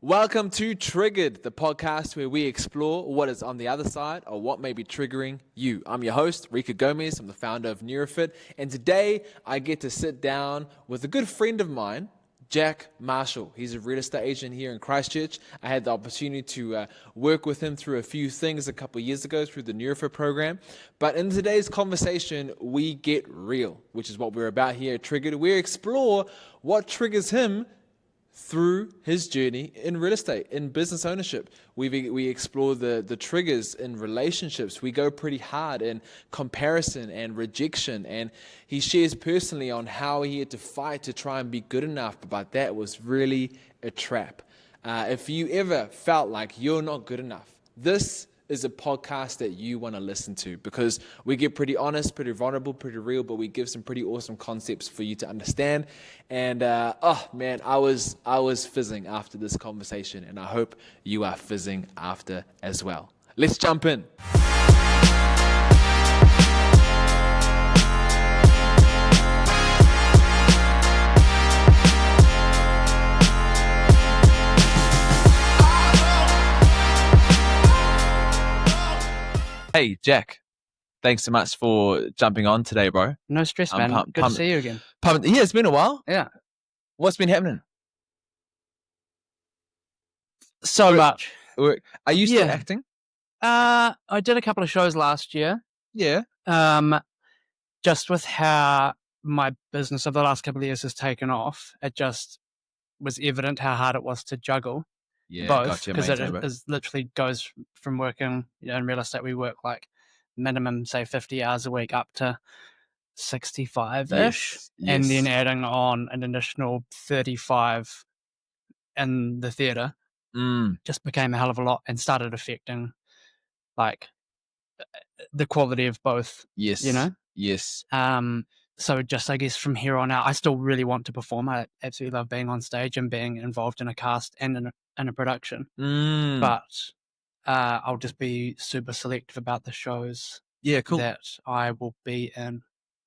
Welcome to Triggered, the podcast where we explore what is on the other side or what may be triggering you. I'm your host, Rika Gomez. I'm the founder of Neurofit, and today I get to sit down with a good friend of mine, Jack Marshall. He's a real estate agent here in Christchurch. I had the opportunity to work with him through a few things a couple of years ago through the Neurofit program. But in today's conversation, we get real, which is what we're about here at Triggered. We explore what triggers him through his journey in real estate, in business ownership. We explore the triggers in relationships. We go pretty hard in comparison and rejection. And he shares personally on how he had to fight to try and be good enough, but that was really a trap. If you ever felt like you're not good enough, this is a podcast that you want to listen to, because we get pretty honest, pretty vulnerable, pretty real, but we give some pretty awesome concepts for you to understand. And oh man, I was fizzing after this conversation, and I hope you are fizzing after as well. Let's jump in. Hey, Jack. Thanks so much for jumping on today, bro. No stress, man. Good to see you again. Yeah, it's been a while. Yeah. What's been happening? So much. Are you still acting? I did a couple of shows last year. Yeah. Just with how my business over the last couple of years has taken off, it just was evident how hard it was to juggle both, because it literally goes from working, in real estate. We work like minimum, say 50 hours a week up to 65-ish, and then adding on an additional 35 in the theatre just became a hell of a lot and started affecting like the quality of both. Yes. So just, I guess, from here on out, I still really want to perform. I absolutely love being on stage and being involved in a cast and in a production. But I'll just be super selective about the shows that I will be in.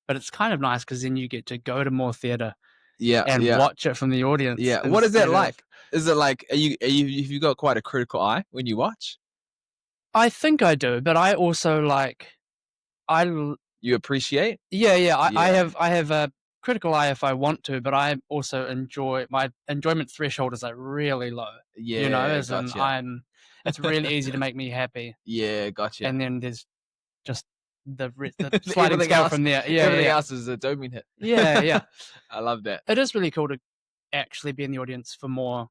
But it's kind of nice because then you get to go to more theatre and watch it from the audience. Yeah. What is that like? Is it like, have you got quite a critical eye when you watch? I think I do, but I also you appreciate? Yeah. I have a critical eye if I want to, but I also my enjoyment threshold is like really low. Yeah, it's really easy to make me happy. Yeah, gotcha. And then there's just the sliding scale from there. Yeah, everything else is a dopamine hit. Yeah. I love that. It is really cool to actually be in the audience for more.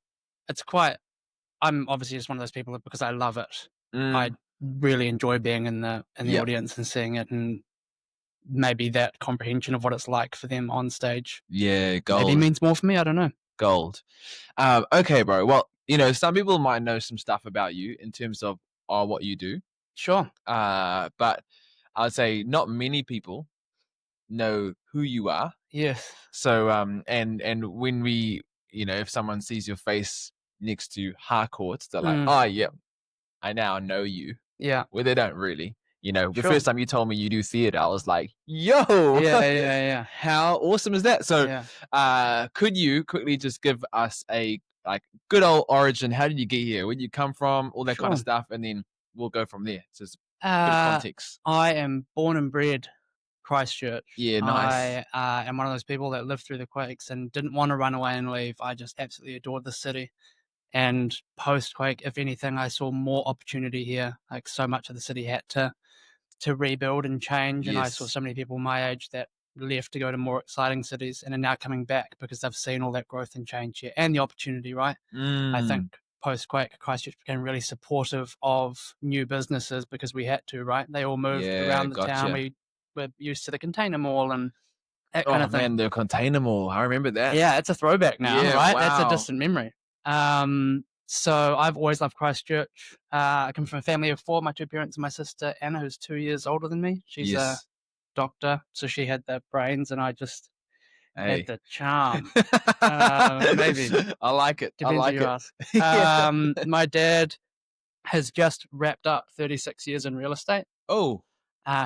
I'm obviously just one of those people that, because I love it, I really enjoy being in the audience and seeing it, and maybe that comprehension of what it's like for them on stage. Yeah, gold. Maybe means more for me. I don't know. Gold. Okay, bro. Well, some people might know some stuff about you in terms of what you do. Sure. But I would say not many people know who you are. Yes. So, and when we, if someone sees your face next to Harcourts, they're like, oh, yeah, I now know you. Yeah. Well, they don't really. The first time you told me you do theatre, I was like, yo. Yeah. How awesome is that? So, could you quickly just give us a good old origin? How did you get here? Where did you come from? All that kind of stuff. And then we'll go from there. So it's a bit of context. I am born and bred Christchurch. Yeah, nice. I am one of those people that lived through the quakes and didn't want to run away and leave. I just absolutely adored the city. And post-quake, if anything, I saw more opportunity here. Like, so much of the city had to rebuild and change. And I saw so many people my age that left to go to more exciting cities and are now coming back because they've seen all that growth and change here and the opportunity, right? I think post-quake, Christchurch became really supportive of new businesses because we had to, right? They all moved around the town. We were used to the container mall and that kind of thing. Man, the container mall. I remember that. Yeah, it's a throwback now, right? Wow. That's a distant memory. So I've always loved Christchurch. I come from a family of 4, my 2 parents and my sister Anna, who's 2 years older than me. She's a doctor, so she had the brains and I just had the charm. Maybe. I like it. Depends who you ask. My dad has just wrapped up 36 years in real estate. Oh.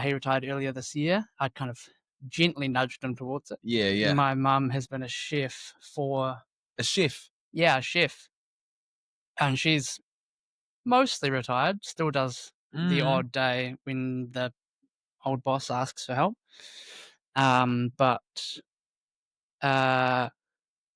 He retired earlier this year. I kind of gently nudged him towards it. Yeah. My mum has been a chef for... A chef? Yeah, a chef. and she's mostly retired, still does the Mm. odd day when the old boss asks for help. But uh,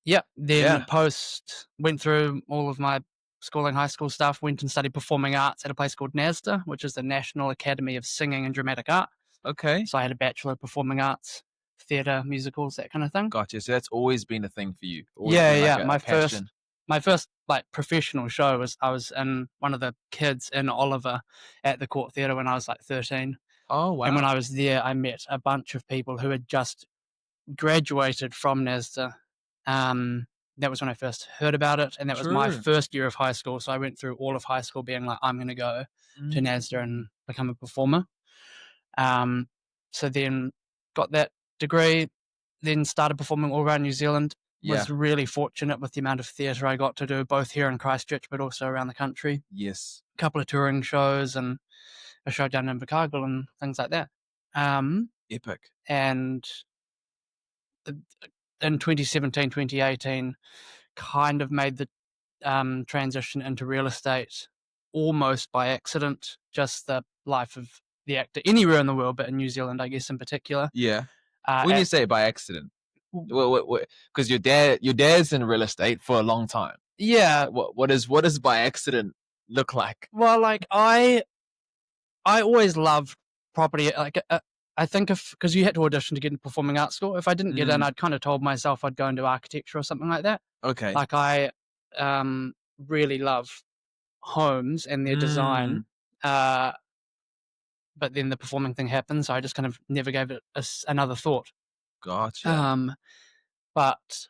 yeah, then Yeah. post went through all of my schooling, high school stuff, went and studied performing arts at a place called NASDA, which is the National Academy of Singing and Dramatic Art. Okay. So I had a Bachelor of Performing Arts, theatre, musicals, that kind of thing. Gotcha. So that's always been a thing for you. Always Yeah, been like yeah. a My first passion. my first like professional show was I was in one of the kids in Oliver at the Court Theatre when I was like 13. Oh And when wow. I was there, I met a bunch of people who had just graduated from NASDA. Um, that was when I first heard about it, and that was my True. first year of high school. So I went through all of high school being like, I'm going to go to NASDA and Mm. become a performer. Um, so then got that degree, then started performing all around New Zealand. Yeah. Was really fortunate with the amount of theatre I got to do, both here in Christchurch, but also around the country. Yes. A couple of touring shows and a show down in Invercargill and things like that. Epic. And in 2017, 2018, kind of made the transition into real estate almost by accident. Just the life of the actor anywhere in the world, but in New Zealand, I guess in particular. Yeah. When you At, say by accident, because your dad's in real estate for a long time. yeah, What does by accident look like? well, like I always loved property. Like I think if because you had to audition to get into performing arts school. If I didn't get in, Mm. I'd kind of told myself I'd go into architecture or something like that. Okay. Like I really love homes and their design. Mm. Uh, but then the performing thing happened, so I just kind of never gave it another thought. Gotcha. Um, but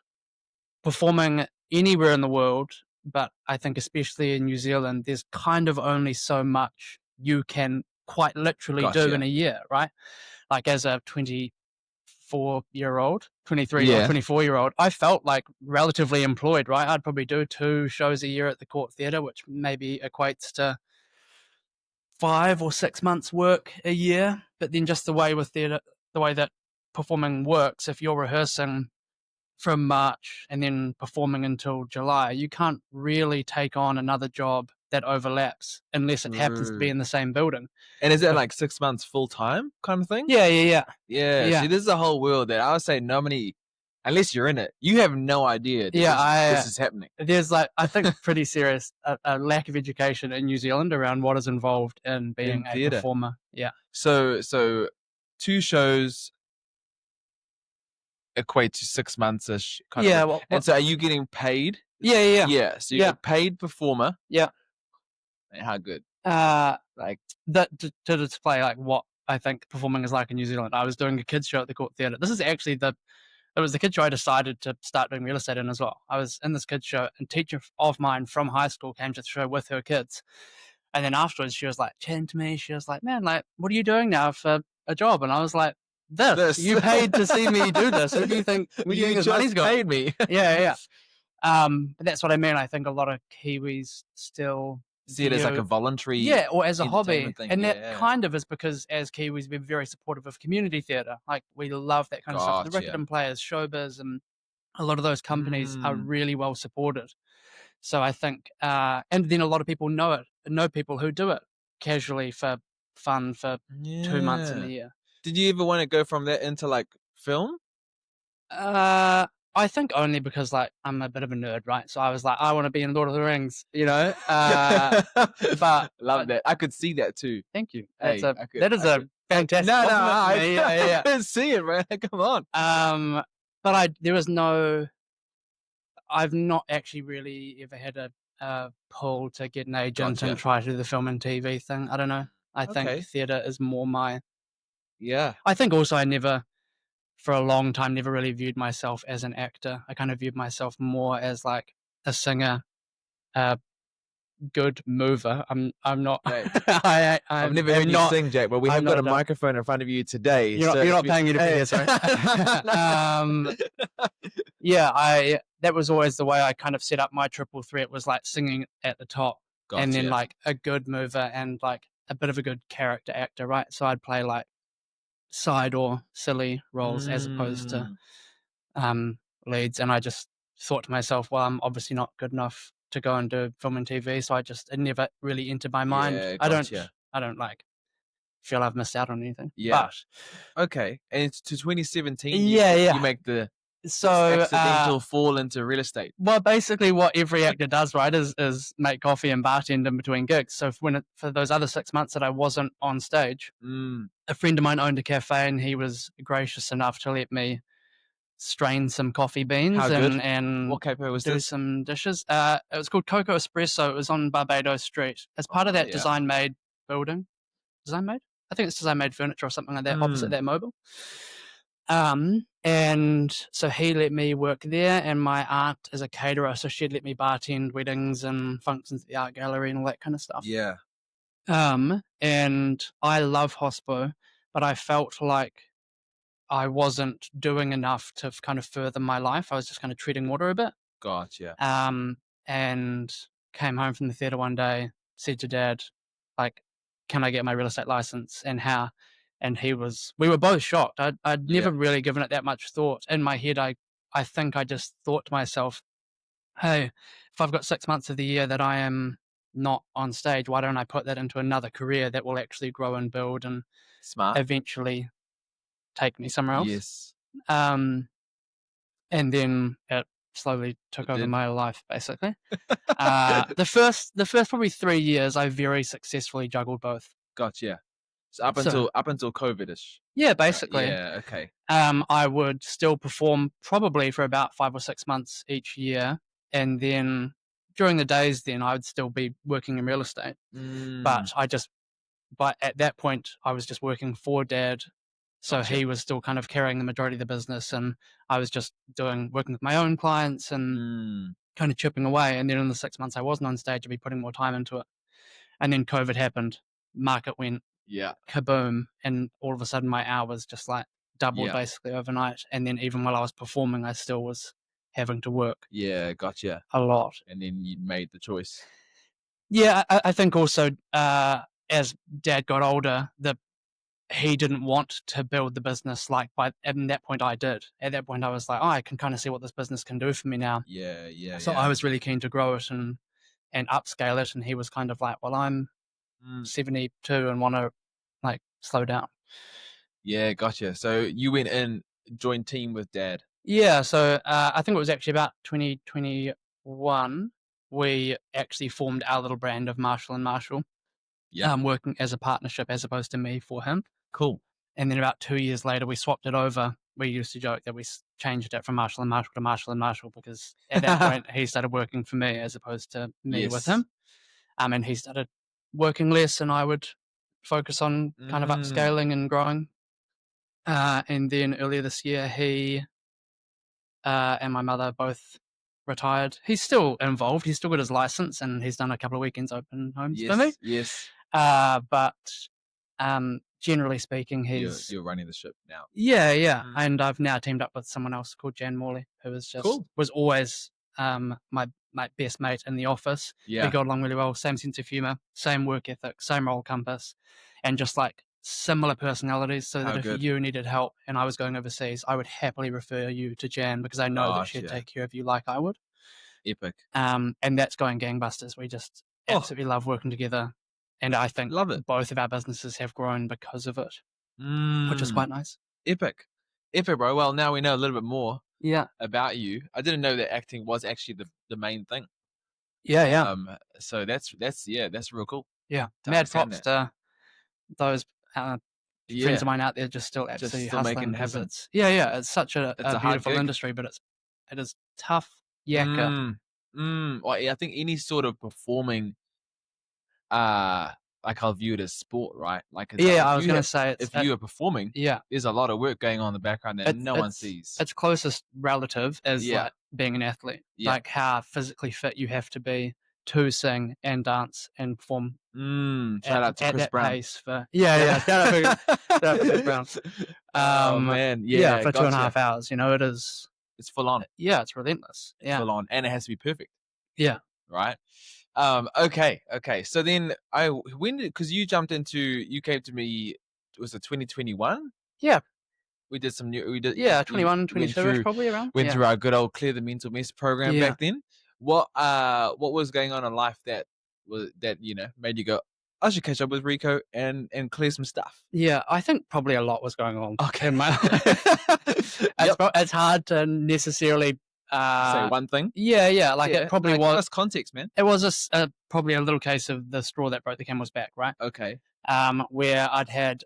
performing anywhere in the world, but I think especially in New Zealand, there's kind of only so much you can quite literally do in Gotcha. a year, right? Like as a 24-year-old, 23 or Yeah. 24-year-old, I felt like relatively employed, right? I'd probably do 2 shows a year at the Court Theatre, which maybe equates to 5 or 6 months work a year. But then just the way with theatre, the way that performing works, if you're rehearsing from March and then performing until July, you can't really take on another job that overlaps unless it happens to be True. in the same building. And is it If- like 6 months full time kind of thing? Yeah, yeah, yeah. Yeah. Yeah. See, this is a whole world that I would say nobody, unless you're in it, you have no idea that Yeah, this is happening. there's like I think pretty serious a lack of education in New Zealand around what is involved in being a theatre. performer. Yeah. So 2 shows equate to 6 months ish kind Yeah, of. well, And so are you getting paid? yeah, yeah, yeah. Yeah. So you're Yeah. a paid performer. Yeah. Man, how good? Like that to display like what I think performing is like in New Zealand. I was doing a kids show at the Court Theatre. This is actually it was the kids show I decided to start doing real estate in as well. I was in this kids show, and a teacher of mine from high school came to the show with her kids, and then afterwards she was like chatting to me. She was like, "Man, like, what are you doing now for a job?" And I was like, "This. This. You paid to see me do this. Who do you think? Where do you think this money's just going?" paid me. Yeah, yeah. But that's what I mean. I think a lot of Kiwis still See it as like a voluntary yeah, or as a hobby. entertainment thing. And that Yeah. kind of is because as Kiwis, we're very supportive of community theatre. Like we love that kind of stuff. The Gotcha. Riccarton Players, Showbiz, and a lot of those companies are really well supported. So I think, and then a lot of people know people who do it casually for fun for 2 months in Yeah. the year. Did you ever want to go from that into like film? I think only because like I'm a bit of a nerd, right? So I was like, I want to be in Lord of the Rings, you know. But Love that. I could see that too. thank you. Hey, That is a fantastic. No, compliment to me. Yeah. I can see it, man. Come on. But there was no. I've not actually really ever had a pull to get an agent Gotcha. and try to do the film and TV thing. I don't know. I Okay. think theatre is more my. Yeah. I think also I never, for a long time, never really viewed myself as an actor. I kind of viewed myself more as like a singer, a good mover. I'm not. Right. I've never heard you sing, Jack, but we have I'm got a not- microphone in front of you today. You're not paying me to be here, sorry. Yeah, that was always the way I kind of set up my triple threat, was like singing at the top, and then Gotcha. like a good mover and like a bit of a good character actor, right? So I'd play like side or silly roles as opposed to leads, and I just thought to myself, well, I'm obviously not good enough to go and do film and TV, so it never really entered my mind. Yeah, I don't gotcha. I don't like feel I've missed out on anything. Yeah. But Okay. And it's to 2017, yeah, you yeah. make the So accidental fall into real estate. well, basically, what every actor does, right, is make coffee and bartend in between gigs. So for those other 6 months that I wasn't on stage, Mm. a friend of mine owned a cafe, and he was gracious enough to let me strain some coffee beans How good? and What cafe was do this? some dishes. It was called Coco Espresso. It was on Barbados Street. As part of Oh, that yeah. Design Made building. Design Made? I think it's Design Made Furniture or something like that, opposite that mobile. And so he let me work there, and my aunt is a caterer, so she'd let me bartend weddings and functions at the art gallery and all that kind of stuff. Yeah. And I love hospo, but I felt like I wasn't doing enough to kind of further my life. I was just kind of treading water a bit. Gotcha. And came home from the theatre one day, said to Dad, like, can I get my real estate license and how? And we were both shocked. I'd Yeah. never really given it that much thought. In my head, I think I just thought to myself, hey, if I've got 6 months of the year that I am not on stage, why don't I put that into another career that will actually grow and build and Smart. eventually take me somewhere else? Yes. Um, and then it slowly took It over did. my life, basically. The first probably 3 years, I very successfully juggled both. Gotcha. So up So until COVID-ish. yeah, Right. basically, Yeah. Okay. I would still perform probably for about 5 or 6 months each year, and then during the days, then I would still be working in real estate. Mm. But at that point, I was just working for Dad, so Gotcha. he was still kind of carrying the majority of the business, and I was just working with my own clients and Mm. kind of chipping away. And then in the 6 months I wasn't on stage, I'd be putting more time into it. And then COVID happened, market went Yeah. kaboom, and all of a sudden my hours just like doubled Yeah. basically overnight. And then even while I was performing, I still was having to work Yeah. Gotcha. a lot. And then you made the choice. Yeah, I think also as Dad got older, he didn't want to build the business at that point I did. At that point I was like, oh, I can kind of see what this business can do for me now. Yeah. Yeah. So Yeah. I was really keen to grow it and upscale it. And he was kind of like, well, I'm Mm. 72 and want to like slow down. Yeah. Gotcha. So you went in, joined team with Dad. Yeah. So I think it was actually about 2021. We actually formed our little brand of Marshall and Marshall. Yeah. Working as a partnership as opposed to me for him. Cool. And then about 2 years later, we swapped it over. We used to joke that we changed it from Marshall and Marshall to Marshall and Marshall because at that point he started working for me as opposed to me with Yes. him. And he started working less, and I would focus on kind of upscaling and growing. And then earlier this year, he and my mother both retired. He's still involved. He's still got his license, and he's done a couple of weekends open homes for me. Yes. But generally speaking, You're running the ship now. yeah. Mm. And I've now teamed up with someone else called Jan Morley, who was Cool. was always my best mate in the office. Yeah. We got along really well. Same sense of humor, same work ethic, same role compass, and just like similar personalities. So How that good. if you needed help and I was going overseas, I would happily refer you to Jan because I know that she'd Gotcha. take care of you like I would. Epic. And that's going gangbusters. We just absolutely love working together. And I think Love it. both of our businesses have grown because of it, which is Mm. quite nice. Epic, bro. Well, now we know a little bit more Yeah. about you. I didn't know that acting was actually the main thing. Yeah. So that's real cool. Yeah. to Mad understand props that. to those Yeah. friends of mine out there just still absolutely still making hustling. it 'Cause happen. it's such a It's a hard beautiful gig. industry, but it is tough yakka. Well, I think any sort of performing, like I'll view it as sport, right? Like it's Yeah, like I was going to say if you are performing, yeah, there's a lot of work going on in the background that no one sees. its closest relative is Yeah. like being an athlete, Yeah. like how physically fit you have to be to sing and dance and perform Shout out to at Chris that Brown. pace for shout out to Chris Brown. Oh man, yeah, for 2.5 gotcha. hours, it is. It's full on. Yeah, it's relentless. It's Yeah, full on, and it has to be perfect. yeah. Right. Okay. So then you jumped into, you came to me, was it 2021? Yeah. We did some new, we did, Yeah, you 21, went 22 ish probably around. went Yeah. through our good old Clear the Mental Mess program Yeah. back then. What was going on in life that made you go, I should catch up with Rico and clear some stuff. Yeah, I think probably a lot was going on Okay. in my life. Yep. It's hard to necessarily, Say uh one thing. yeah, like, it Yeah. probably No, give was us context, man. it was probably a little case of the straw that broke the camel's back, right? Okay. Where I'd had,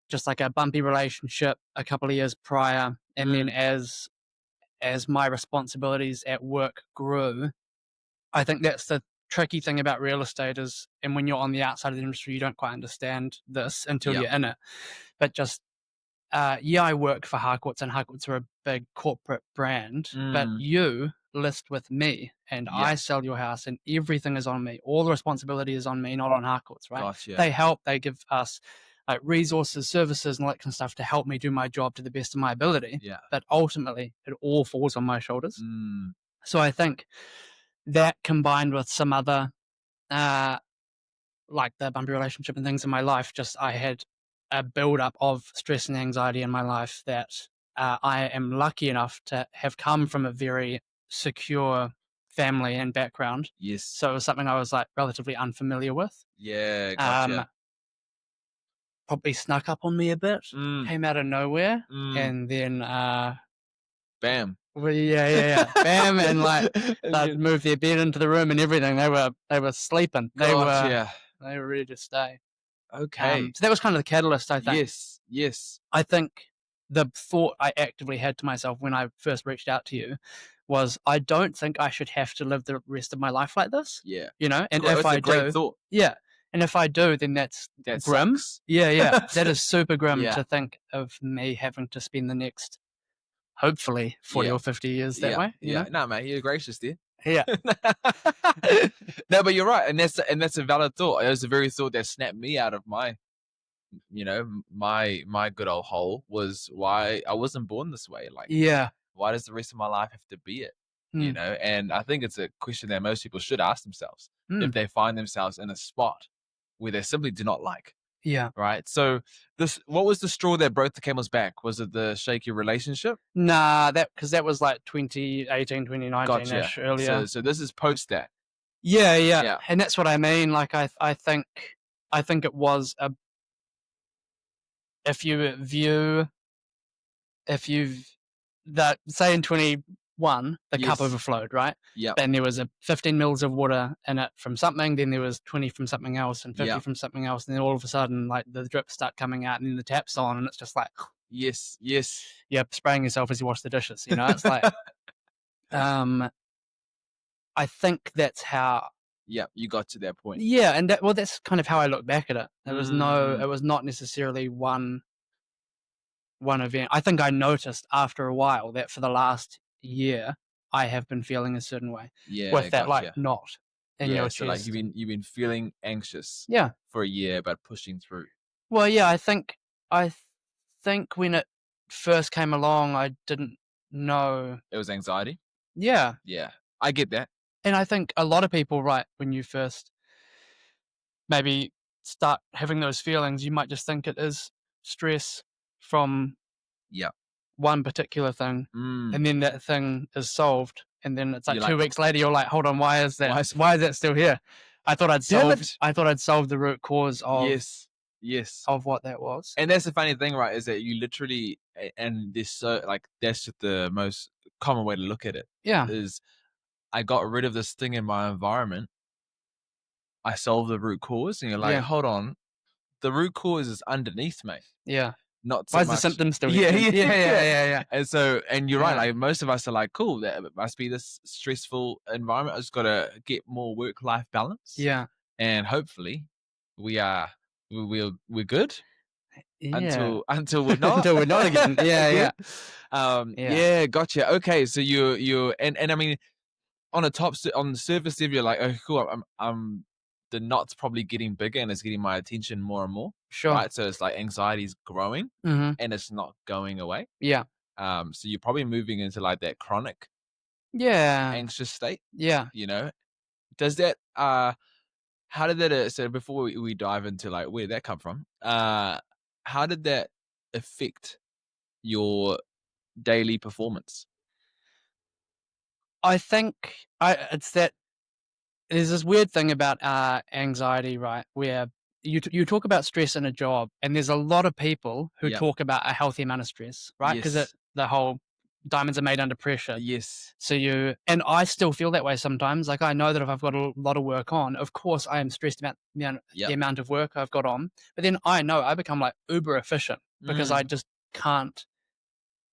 just, like, a bumpy relationship a couple of years prior, and then Mm, as my responsibilities at work grew, I think that's the tricky thing about real estate is, and when you're on the outside of the industry, you don't quite understand this until yep. you're in it. But just, yeah, I work for Harcourts, and Harcourts are a big corporate brand, but Mm, you list with me, and yeah. I sell your house, and everything is on me. All the responsibility is on me, not on Harcourts, right? Gotcha. They help, they give us like resources, services, and all that kind of stuff to help me do my job to the best of my ability. Yeah. But ultimately, it all falls on my shoulders. Mm, So I think that combined with some other, uh, like the bumpy relationship and things in my life, just I had a build-up of stress and anxiety in my life that, I am lucky enough to have come from a very secure family and background. yes. So it was something I was, like, relatively unfamiliar with. Yeah. Um, Gotcha. Probably snuck up on me a bit, Mm, came out of nowhere, mm, and then, bam. yeah. Bam, and, like, And they'd then, moved their bed into the room and everything. They were sleeping. gotcha. They were ready to stay. Okay. So that was kind of the catalyst, I think. Yes. Yes. I think the thought I actively had to myself when I first reached out to you was, I don't think I should have to live the rest of my life like this, Yeah. and if It's a I great do, thought. yeah, and if I do, then that's That grim. sucks. Yeah, that is super grim Yeah. to think of me having to spend the next, hopefully, 40 Yeah. or 50 years that Yeah. way. Yeah. No, man, you're gracious, dear. Yeah, No, but you're right, and that's a valid thought. It was the very thought that snapped me out of my good old hole, was why I wasn't born this way. Like, yeah, why does the rest of my life have to be it? mm, And I think it's a question that most people should ask themselves if mm, they find themselves in a spot where they simply do not like. yeah. Right. So what was the straw that broke the camel's back? Was it the shaky relationship? Nah, because that was like 2018, 2019 Gotcha. ish earlier. So this is post that. Yeah, Yeah. and that's what I mean. Like, I think it was a if you view if you've that say in 21 the cup Yes. overflowed, right? Yep. Then there was a 15 mils of water in it from something, then there was 20 from something else and 50 Yep. from something else, and then all of a sudden, like, the drips start coming out and then the tap's on and it's just like Yes. Yes. you're spraying yourself as you wash the dishes, It's like, um I think that's how. Yep. You got to that point. Yeah, and that's kind of how I look back at it. Mm, It was not necessarily one event. I think I noticed after a while that for the last year, I have been feeling a certain way yeah. with that, like, Gotcha. knot in Yeah. your So like chest. you've been feeling anxious Yeah. for a year, but pushing through. Well, yeah, I think when it first came along, I didn't know. It was anxiety. Yeah, Yeah. I get that. and I think a lot of people, right, when you first maybe start having those feelings, you might just think it is stress from Yeah. one particular thing, Mm. and then that thing is solved, and then it's like You're 2 like, weeks later, you're like, "Hold on, why is why that is why is that still here? damn it? I thought I'd solved the root cause Yes. Yes. of what that was." And that's the funny thing, right? Is that you literally, and this so like that's just the most common way to look at it. Yeah, Is I got rid of this thing in my environment. I solved the root cause, and you're like, yeah, hold on, the root cause is underneath, mate. yeah. Not Why so is the much. symptom still here? Yeah, Yeah. And you're right. Yeah, Like most of us are like, cool. That must be this stressful environment. I just got to get more work-life balance, yeah, and hopefully, we are we're good yeah. until we're not Until we're not again. again. Yeah, Yeah, gotcha. Okay, so you and I mean, on the surface level, you're like, oh, cool. I'm the knot's probably getting bigger and it's getting my attention more and more, sure. right? So it's like anxiety's growing Mhm. and it's not going away. Yeah. So you're probably moving into like that chronic Yeah. anxious state. Yeah. You know, does that how did that so before we dive into like where did that come from? How did that affect your daily performance? I think it's that there's this weird thing about anxiety, right? Where you talk about stress in a job, and there's a lot of people who Yep. talk about a healthy amount of stress, right? Because Yes. the whole diamonds are made under pressure. Yes. So and I still feel that way sometimes. Like I know that if I've got a lot of work on, of course I am stressed about the Yep. amount of work I've got on. But then I know I become like uber efficient because I Mm. just can't.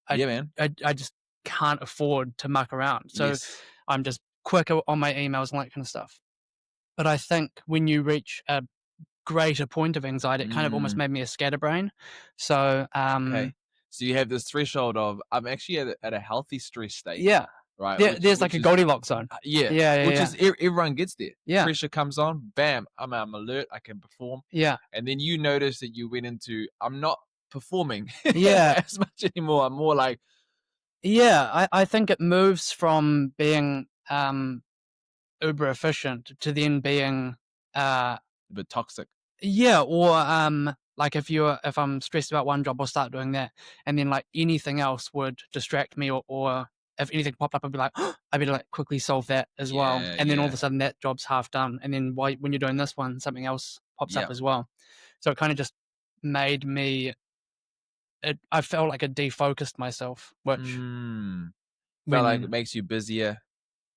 I Yeah, man. I just can't afford to muck around. So Yes. I'm just quicker on my emails and that kind of stuff. But I think when you reach a greater point of anxiety, it kind of almost Mm. made me a scatterbrain. So Okay. So you have this threshold of I'm actually at a healthy stress state, yeah, right? there's like Which a is Goldilocks zone. yeah, Yeah, yeah, which yeah, is everyone gets there. yeah, Pressure comes on, bam, I'm alert, I can perform, yeah, and then you notice that you went into I'm not performing yeah. as much anymore. I'm more like Yeah, I think it moves from being uber efficient to then being uh a bit toxic. yeah, or like if I'm stressed about one job, I'll start doing that, and then like anything else would distract me, or if anything popped up, I'd be like, I better like quickly solve that as well, Yeah, and then all of yeah, a sudden that job's half done, and then when you're doing this one, something else pops up yeah. as well, so it kind of just made me. I felt like it defocused myself, which Mm. Felt like it when makes you busier.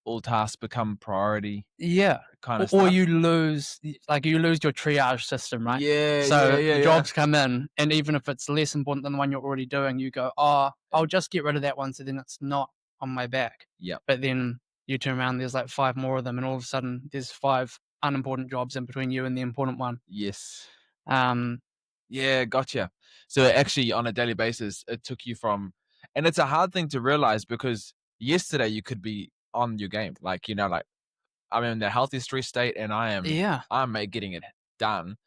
All tasks become priority, yeah, kind of or stuff. you lose you lose your triage system, right? Yeah, yeah, So yeah, the yeah. jobs come in, and even if it's less important than the one you're already doing, you go, "Oh, I'll And just get rid of that one, so then it's not on my back." yep. But then you turn around, there's like 5 more of them, and all of a sudden there's 5 unimportant jobs in between you and the important one. Yes. Um, Yeah, gotcha. So actually, on a daily basis, it took you from, and it's a hard thing to realize because yesterday you could be on your game, like like I'm in the healthy stress state, and yeah, getting it done,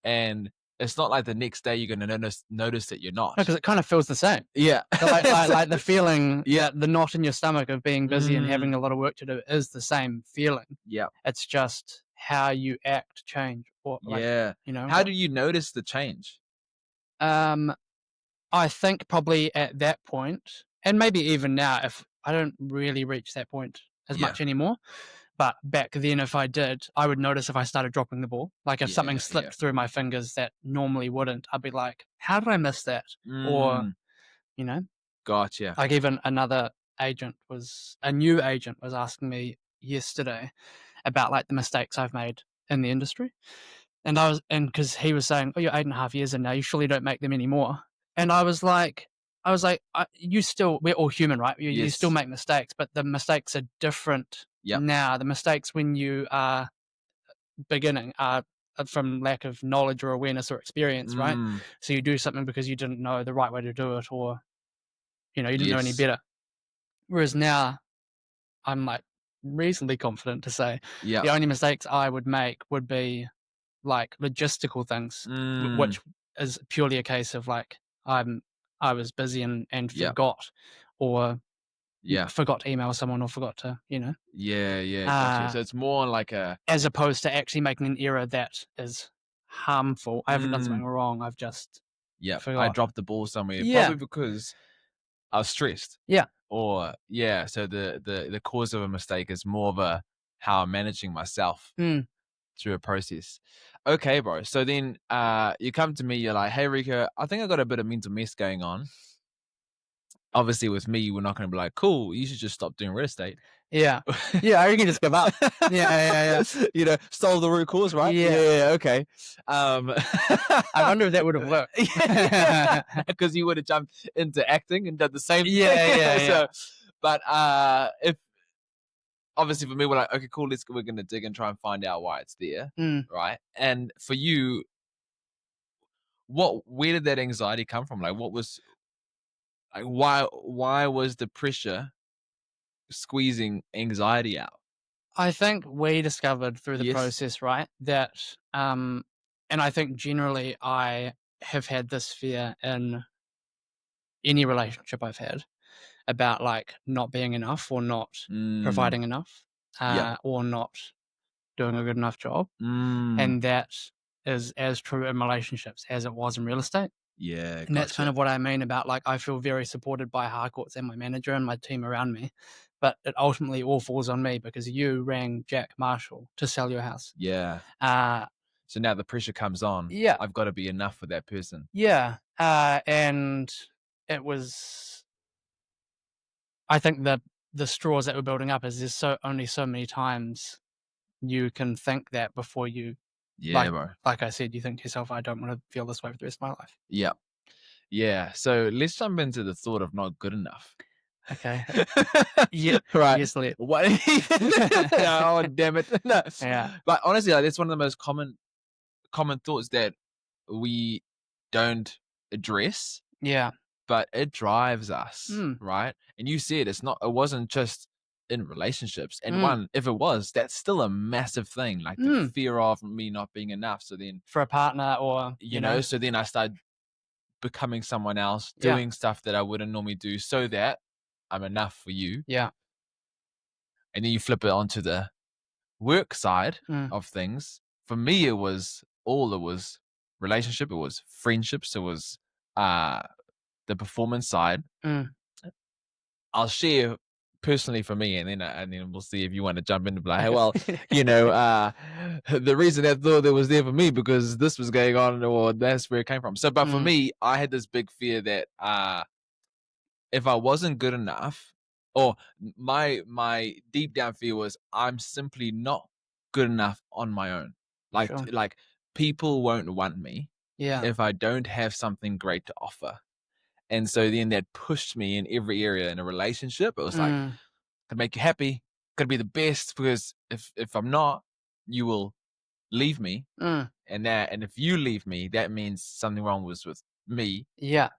and it's not like the next day you're gonna notice that you're no, not. because it kind of feels the same. Yeah. Like the feeling Yeah. that the knot in your stomach of being busy and Mm, having a lot of work to do is the same feeling. yeah. It's just how you act change or like, Yeah. How what do you notice the change? um, I think probably at that point, and maybe even now, if I don't really reach that point as Yeah. much anymore, but back then if I did, I would notice if I started dropping the ball. Like if something Yeah. Yeah. slipped through my fingers that normally wouldn't, I'd be like, "How did I miss that?" Or, Mm, you know, gotcha. like even a new agent was asking me yesterday about like the mistakes I've made in the industry. And because he was saying, "Oh, you're 8.5 years in now. You surely don't make them anymore." And you still, we're all human, right? You still Yes. make mistakes, but the mistakes are different Yep. now. The mistakes when you are beginning are from lack of knowledge or awareness or experience, right? Mm, So you do something because you didn't know the right way to do it, or you didn't know any yes. better. Whereas now, I'm like reasonably confident to say Yep. the only mistakes I would make would be like logistical things, Mm, which is purely a case of like I was busy and yep. forgot, or Yeah. forgot to email someone, or forgot to Yeah. Yeah. Gotcha. uh, So it's more on like a as opposed to actually making an error that is harmful. I haven't done mm, something wrong. I've just yep. I forgot. dropped the ball somewhere, Yeah, probably because I was stressed. yeah, Or yeah, so the cause of a mistake is more of a how I'm managing myself mm, through a process. Okay, bro. So then you come to me, you're like, hey Rico, I think I got a bit of mental mess going on. Obviously with me, we're not gonna be like, cool, you should just stop doing real estate. yeah, yeah. I can just give up. Yeah, yeah, Solve the root cause, right? yeah, Yeah, yeah. yeah, okay. I wonder if that would have worked. Yeah, because you would have jumped into acting and done the same thing. Yeah, yeah, yeah. So, but if obviously for me, we're like, okay, cool, we're gonna dig and try and find out why it's there, Mm. right? And for you, where did that anxiety come from? Like, what was like, why was the pressure squeezing anxiety out? I think we discovered through the Yes. process, right, that, and I think generally I have had this fear in any relationship I've had about like not being enough, or not Mm, providing enough, yep. or not doing a good enough job. Mm, And that is as true in relationships as it was in real estate. Yeah, And that's kind gotcha. of what I mean about, like, I feel very supported by Harcourts and my manager and my team around me, but it ultimately all falls on me because you rang Jack Marshall to sell your house. Yeah. Uh, So now the pressure comes on. yeah, I've got to be enough for that person. yeah, and it was I think that the straws that were building up is there's only so many times you can think that before you Yeah, like bro. like I said, you think to yourself, "I don't wanna feel this way for the rest of my life." Yeah. Yeah. So let's jump into the thought of not good enough. Okay. Yeah. Right. Yes, Lit. What? Oh, damn it. No. Yeah. But honestly, like, that's one of the most common thoughts that we don't address, Yeah. but it drives us, Mm. right? And you said it wasn't just in relationships. And Mm. one, if it was, that's still a massive thing, like the Mm. fear of me not being enough. So then, For a partner or, so then I start becoming someone else, yeah. doing stuff that I wouldn't normally do so that I'm enough for you. Yeah. And then you flip it onto the work side Mm. of things. For me, it was relationship, it was friendships, it was uh the performance side. Mm. I'll share personally for me, and then we'll see if you want to jump in and be like, hey, well, you know, the reason that thought that was there for me because this was going on, or that's where it came from. So, but for Mm. me, I had this big fear that if I wasn't good enough, or my deep down fear was I'm simply not good enough on my own. Sure. Like people won't want me Yeah. if I don't have something great to offer. And so then that pushed me in every area in a relationship. It was like, Mm. could make you happy, could be the best, because if I'm not, you will leave me. Mm. And if you leave me, that means something wrong was with me, Yeah.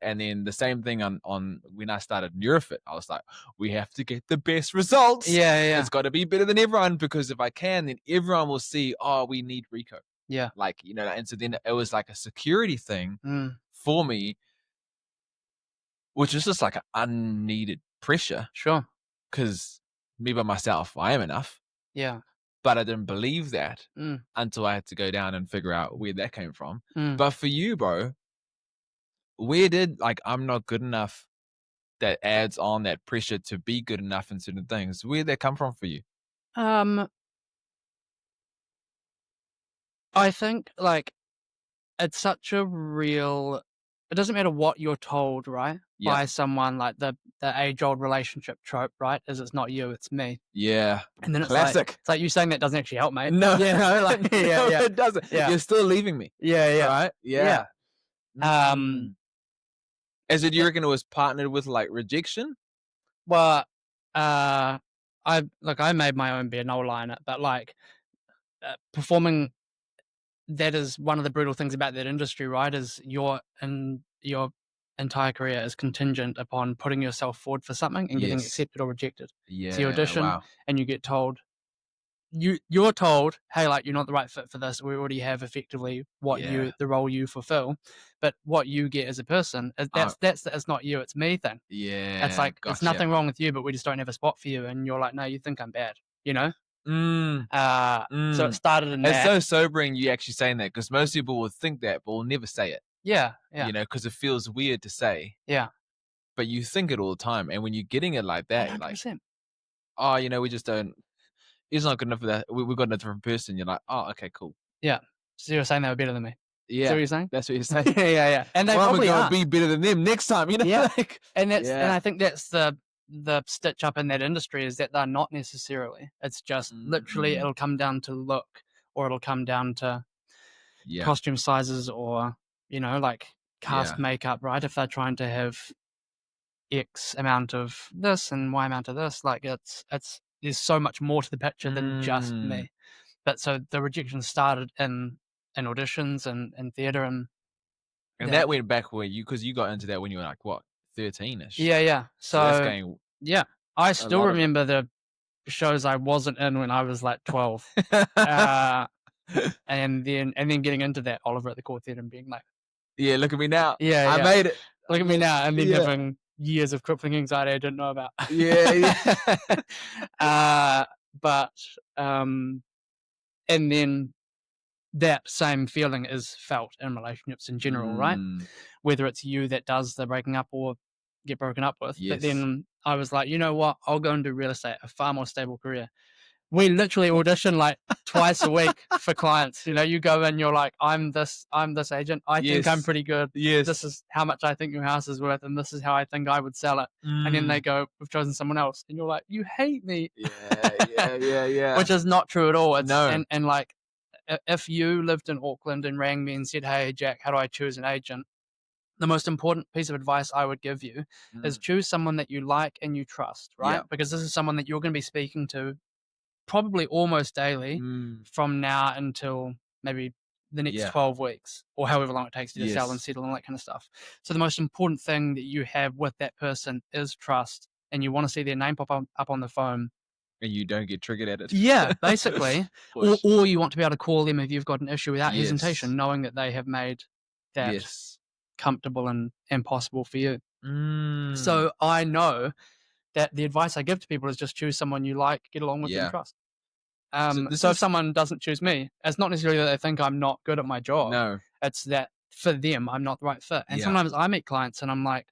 and then the same thing on when I started Neurofit. I was like, we have to get the best results. Yeah, yeah. It's got to be better than everyone, because if I can, then everyone will see, oh, we need Rico. Yeah. Like, and so then it was like a security thing Mm. for me, which is just like an unneeded pressure, Sure. because me by myself, I am enough. Yeah. But I didn't believe that Mm. until I had to go down and figure out where that came from. Mm. But for you, bro, where did like I'm not good enough that adds on that pressure to be good enough in certain things? Where did that come from for you? Um, I think, like, it's such a real it doesn't matter what you're told, right, Yeah. by someone, like, the age-old relationship trope, right, is it's not you, it's me. Yeah. And then Classic. it's like you saying that doesn't actually help, mate. No, You know, like, yeah, no, yeah, it doesn't. yeah, You're still leaving me. yeah, yeah, Right? yeah. Yeah. Um, Mm. As it, you it reckon it was partnered with like rejection? well, uh, I made my own bed, no lie in it, but, like, performing that is one of the brutal things about that industry, right, is your entire career is contingent upon putting yourself forward for something and getting Yes. accepted or rejected. So you Yeah. audition Wow. and you get told you're told, "Hey, like, you're not the right fit for this. We already have effectively Yeah. the role you fulfill." But what you get as a person is Uh, that's the "it's not you, it's me" thing. It's yeah. like, "It's Gotcha. nothing wrong with you, but we just don't have a spot for you." And you're like, "No, you think I'm bad," you know? Mm. So it Mm. started in It's that. so sobering you actually saying that, because most people will think that but will never say it, Yeah, yeah, because it feels weird to say, yeah. but you think it all the time. And when you're getting it like that, you're like, 100%. oh, we just don't, he's not good enough for that. We've got a different person. You're like, oh, okay, cool. Yeah. So you're saying they were better than me? Is that what Yeah, you're saying? that's what you're saying. Yeah, yeah, yeah. And they Well, I'm probably going to are. be better than them next time, Yeah. like, And yeah. I think that's the stitch up in that industry is that they're not necessarily. It's just literally Mm, it'll come down to look or it'll come down to yeah, costume sizes or, like yeah. cast makeup, right? If they're trying to have X amount of this and Y amount of this, like it's there's so much more to the picture than just Mm. me. But so the rejection started in auditions and theater and And that that went back where because you got into that when you were like, what, 13-ish? yeah, yeah. So that's So, going yeah, I a still lot of it. remember the shows I wasn't in when I was, like, 12, uh, and then getting into that Oliver at the Core Theatre and being like, Yeah, look at me now. "Yeah, I yeah, made it. look at me now," and then Yeah. having years of crippling anxiety I didn't know about. Yeah, yeah. Uh, but, and then that same feeling is felt in relationships in general, right? Mm, Whether it's you that does the breaking up or get broken up with. But yes. then I was like, you know what? I'll go and do real estate, a far more stable career. We literally audition like twice a week for clients. You know, you go in, you're like, I'm this agent. I think I'm Yes. pretty good. This Yes. is how much I think your house is worth, and this is how I think I would sell it. And then they Mm. go, we've chosen someone else, and you're like, you hate me, Yeah. which is not true at all. It's No. and like, if you lived in Auckland and rang me and said, hey Jack, how do I choose an agent? The most important piece of advice I would give you is Mm. choose someone that you like and you trust, right? Yeah. Because this is someone that you're going to be speaking to probably almost daily Mm. from now until maybe the next Yeah. 12 weeks or however long it takes you to sell and Yes. settle and that kind of stuff. So the most important thing that you have with that person is trust, and you want to see their name pop up on the phone. And you don't get triggered at it. Yeah, basically. Push. Or you want to be able to call them if you've got an issue without Yes. hesitation, knowing that they have made that Yes. comfortable and possible for you. Mm. So I know that the advice I give to people is just choose someone you like, get along with, and Yeah. trust. So this So if is someone doesn't choose me, it's not necessarily that they think I'm not good at my job. no. It's that for them, I'm not the right fit. And Yeah. sometimes I meet clients and I'm like,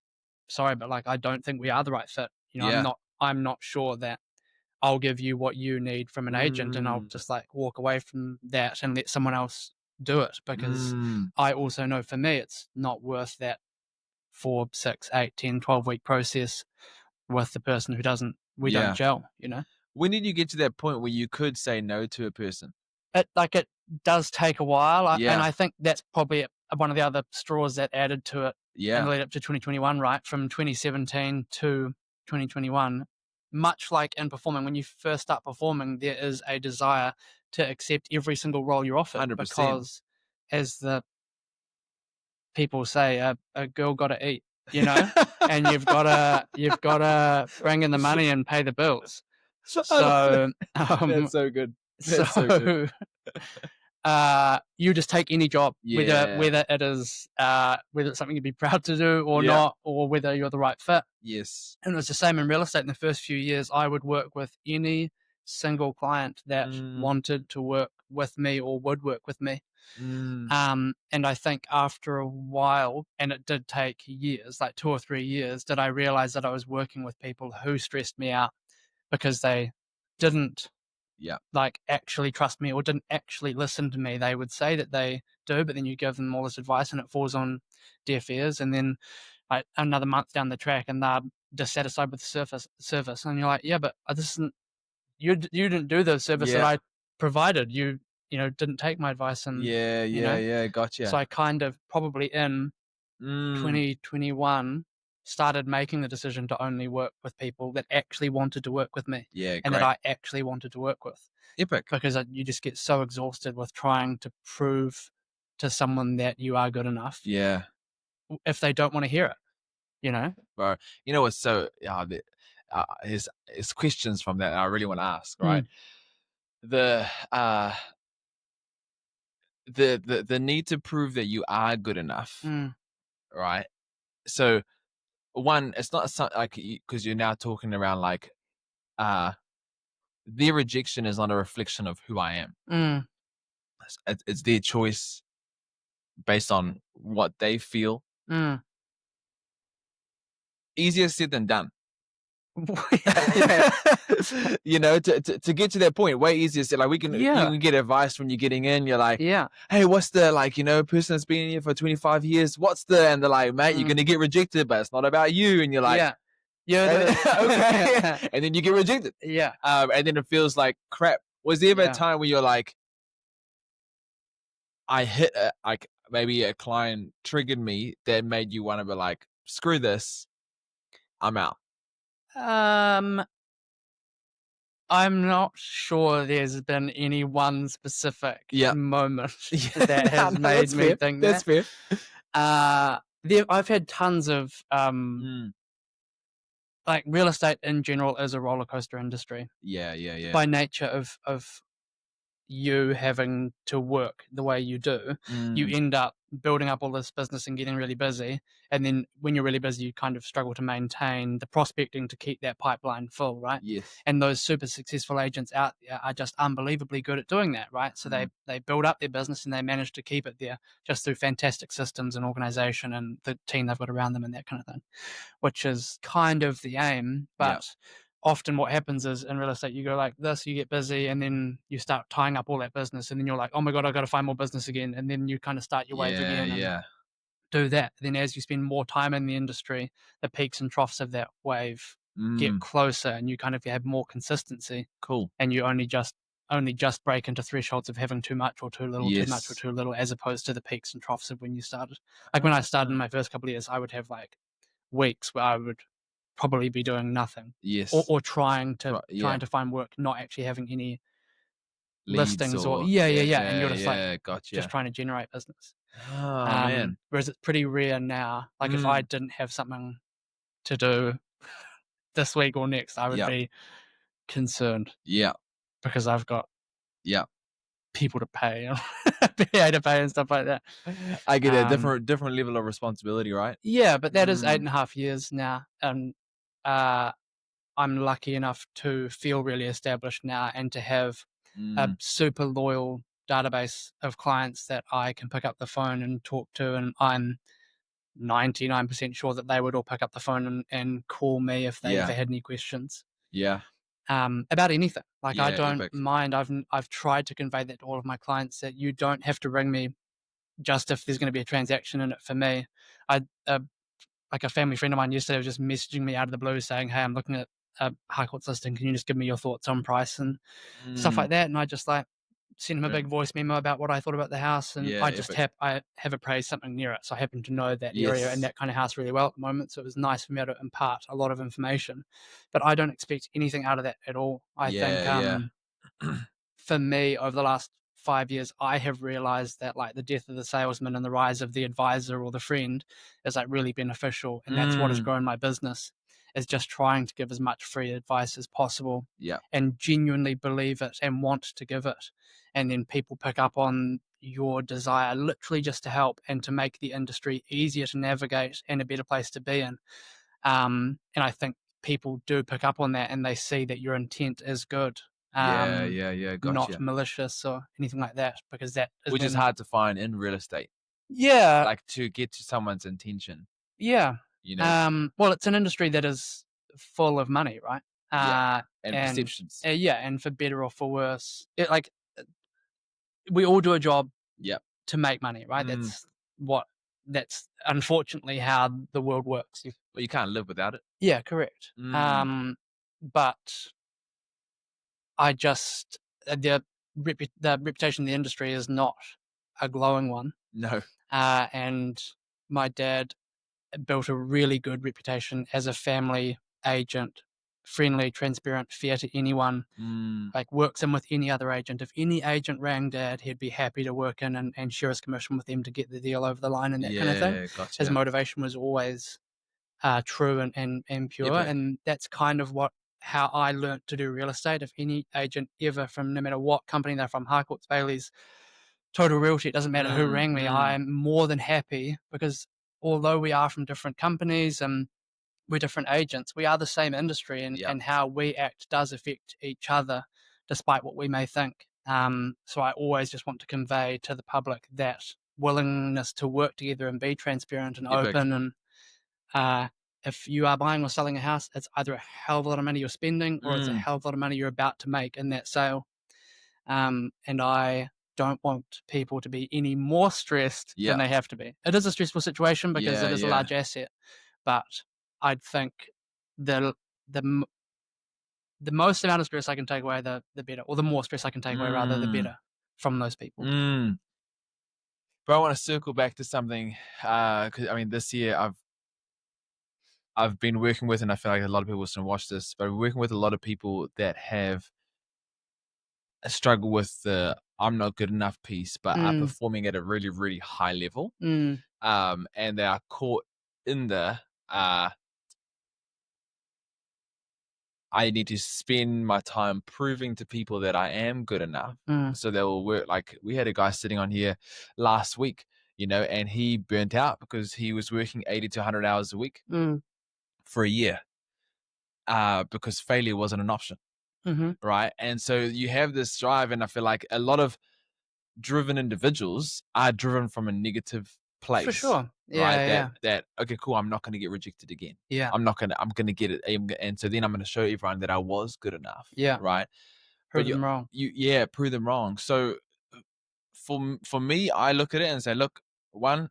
sorry, but like I don't think we are the right fit. You know, Yeah. I'm not sure that I'll give you what you need from an agent, and I'll Mm. just like walk away from that and let someone else do it, because Mm. I also know for me it's not worth that 4, 6, 8, 10, 12 week process with the person who we don't Yeah. gel, you know? When did you get to that point where you could say no to a person? It does take a while, and Yeah. I think that's probably one of the other straws that added to it in the Yeah. lead up to 2021, right? From 2017 to 2021, much like in performing, when you first start performing, there is a desire to accept every single role you're offered 100%. because, as the people say, a girl got to eat, you know, and you've gotta bring in the money and pay the bills. I love So, That's so good. That's so good. so you just take any job, Yeah. whether it is whether it's something you'd be proud to do or Yeah. not, or whether you're the right fit. Yes. And it was the same in real estate. In the first few years, I would work with any single client that Mm. wanted to work with me or would work with me. Mm. And I think after a while, and it did take years, like 2 or 3 years, did I realize that I was working with people who stressed me out because they didn't Yeah. like actually trust me or didn't actually listen to me. They would say that they do, but then you give them all this advice and it falls on deaf ears. And then like another month down the track, and they're dissatisfied with the service, and you're like, yeah, but this isn't you didn't do the service that Yeah. I provided. You know, didn't take my advice, and you know. Yeah. Gotcha. So I kind of probably in Mm. 2021 started making the decision to only work with people that actually wanted to work with me Yeah. and Great. that I actually wanted to work with, Epic. because you just get so exhausted with trying to prove to someone that you are good enough Yeah. if they don't want to hear it, you know? Bro. You know what's so his questions from that I really want to ask, right? The the need to prove that you are good enough, Mm, right? So one, it's not like because you're now talking around like their rejection is not a reflection of who I am. mm, It's their choice based on what they feel. mm. Easier said than done. Yeah. You know, to get to that point, way easier said. Like you Yeah. can get advice when you're getting in. You're like, Yeah. hey, what's the like, you know, person that's been in here for 25 years? What's the, and they're like, mate, you're Mm. gonna get rejected, but it's not about you. And you're like, Yeah. Yeah. okay, and then you get rejected. Yeah. And then it feels like crap. Was there ever a Yeah. time where you're like, I hit like maybe a client triggered me that made you want to be like, screw this, I'm out. I'm not sure there's been any one specific Yeah. moment that has made me fair. think That's that. fair. I've had tons of Mm. like real estate in general is a roller coaster industry Yeah. by nature of you having to work the way you do, you Mm, end up building up all this business and getting really busy. And then when you're really busy, you kind of struggle to maintain the prospecting to keep that pipeline full, right? yes. And those super successful agents out there are just unbelievably good at doing that, right? So Mm, they build up their business and they manage to keep it there just through fantastic systems and organization and the team they've got around them and that kind of thing, which is kind of the aim. yeah. But often what happens is in real estate, you go like this, you get busy, and then you start tying up all that business, and then you're like, oh my God, I've got to find more business again. And then you kind of start your wave Yeah, again and yeah. do that. Then as you spend more time in the industry, the peaks and troughs of that wave get Mm, closer and you kind of have more consistency cool. and you only just break into thresholds of having too much or too little, too much or Yes. too little, as opposed to the peaks and troughs of when you started. Like when I started in Ah, my first couple of years, I would have like weeks where I would probably be doing nothing or, yes. or trying to Right, yeah. trying to find work, not actually having any Leads listings or or yeah, yeah, yeah. And yeah, you're just like yeah, just gotcha. trying to generate business. Oh, man. Whereas it's pretty rare now. Like if I Mm, didn't have something to do this week or next, I would yeah, be concerned yeah, because I've got yeah. people to pay, PA to pay and stuff like that. I get a Um, different level of responsibility, right? yeah, but that is eight Mm, and a half years now, and uh, I'm lucky enough to feel really established now and to have a mm, super loyal database of clients that I can pick up the phone and talk to, and I'm 99% sure that they would all pick up the phone and call me if they ever yeah, had any questions. yeah, About anything. Like I yeah, don't epic. mind. I've tried to convey that to all of my clients that you don't have to ring me just if there's going to be a transaction in it for me. I like a family friend of mine yesterday was just messaging me out of the blue saying, "Hey, I'm looking at a high court listing. Can you just give me your thoughts on price and stuff Mm, like that?" And I just like sent him a yeah, big voice memo about what I thought about the house, and yeah, epic. I have appraised something near it, so I happen to know that area and Yes. that kind of house really well at the moment. So it was nice for me to impart a lot of information, but I don't expect anything out of that at all. I think Yeah, yeah. for me over the last 5 years, I have realized that like the death of the salesman and the rise of the advisor or the friend is like really beneficial. And that's what has Mm, grown my business is just trying to give as much free advice as possible yeah, and genuinely believe it and want to give it. And then people pick up on your desire literally just to help and to make the industry easier to navigate and a better place to be in. And I think people do pick up on that and they see that your intent is good, yeah, um, yeah, yeah, not gotcha. malicious or anything like that, because that is Which is when, hard to find in real estate, yeah, like to get to someone's intention, yeah. you know? Well, it's an industry that is full of money, right? Yeah, Uh, and and perceptions. yeah, and for better or for worse, we all do a job Yeah. to make money, right? Mm, What that's unfortunately how the world works. well, you can't live without it. Yeah, correct. Mm, But I just the reputation in the industry is not a glowing one, no. and my dad built a really good reputation as a family agent, friendly, transparent, fair to anyone. Mm, Like works in with any other agent. If any agent rang dad, he'd be happy to work in and share his commission with them to get the deal over the line and that kind of thing. yeah, His gotcha. motivation was always true and pure. Epic. And that's kind of how I learnt to do real estate. If any agent ever from no matter what company they're from, Harcourts, Baileys, Total Realty, it doesn't matter who Mm, rang me, mm, I'm more than happy because although we are from different companies and we're different agents, we are the same industry yeah, and how we act does affect each other despite what we may think. So I always just want to convey to the public that willingness to work together and be transparent and epic. open and uh, if you are buying or selling a house, it's either a hell of a lot of money you're spending or it's a Mm, hell of a lot of money you're about to make in that sale. And I don't want people to be any more stressed than yeah, they have to be. It is a stressful situation because yeah, it is a yeah. large asset, but I'd think the the m- the most amount of stress I can take away, the better, or the more stress I can take away, rather, the Mm, better from those people. mm. But I want to circle back to something, 'cause I mean, this year I've been working with, and I feel like a lot of people will watch this, but we're working with a lot of people that have a struggle with the "I'm not good enough" piece, but are Mm, performing at a really, really high level. mm, And they are caught in the, uh, I need to spend my time proving to people that I am good enough. Mm, So they will work. Like we had a guy sitting on here last week, and he burnt out because he was working 80 to 100 hours a week mm, for a year, because failure wasn't an option. mhm. Right. And so you have this drive, and I feel like a lot of driven individuals are driven from a negative For place, sure. right? Yeah, That yeah, that okay, cool. I'm not going to get rejected again. yeah, I'm gonna get it, and so then I'm gonna show everyone that I was good enough, yeah. right? But Prove them wrong. yeah, prove them wrong. So for me, I look at it and say, look, one,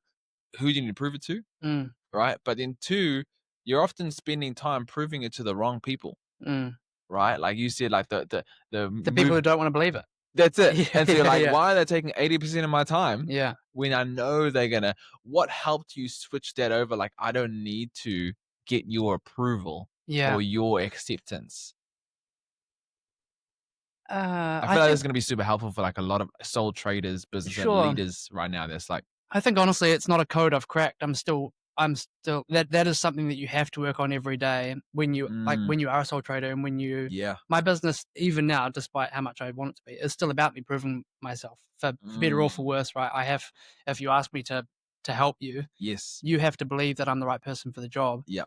who do you need to prove it to, Mm, right? But then two, you're often spending time proving it to the wrong people, mm. right? Like you said, like the The people move. who don't wanna believe it. That's it. Yeah, And so you're yeah, like, yeah. why are they taking 80% of my time Yeah, when I know they're gonna what helped you switch that over? Like, I don't need to get your approval yeah. or your acceptance. I I feel like this is think gonna be super helpful for like a lot of sole traders, business and sure. leaders right now. That's like, I think honestly it's not a code I've cracked. I'm still that is something that you have to work on every day when you like, mm, when you are a sole trader and when you yeah, my business, even now, despite how much I want it to be, is still about me proving myself for better or for mm, worse, right? I have if you ask me to help you, yes, you have to believe that I'm the right person for the job. yeah,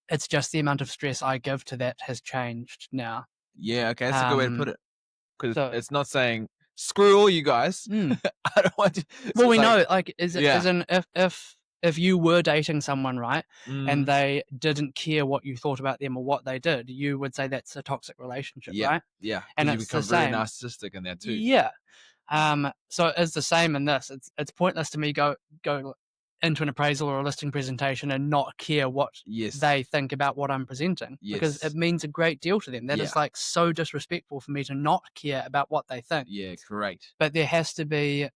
It's just the amount of stress I give to that has changed now. yeah. Okay, that's a good way to put Um, it. Because so it's not saying screw all you guys. mm. I don't want you. So Well, it's we like, know, like, yeah, as in if you were dating someone, right, and mm, they didn't care what you thought about them or what they did, you would say that's a toxic relationship, yeah, right? yeah. And Because you it's the become very same. narcissistic in that too. Yeah. So it's the same in this. It's pointless to me go into an appraisal or a listing presentation and not care what Yes, they think about what I'm presenting, because it yes. means a great deal to them. That Yeah. is like so disrespectful for me to not care about what they think. Yeah, correct. But there has to be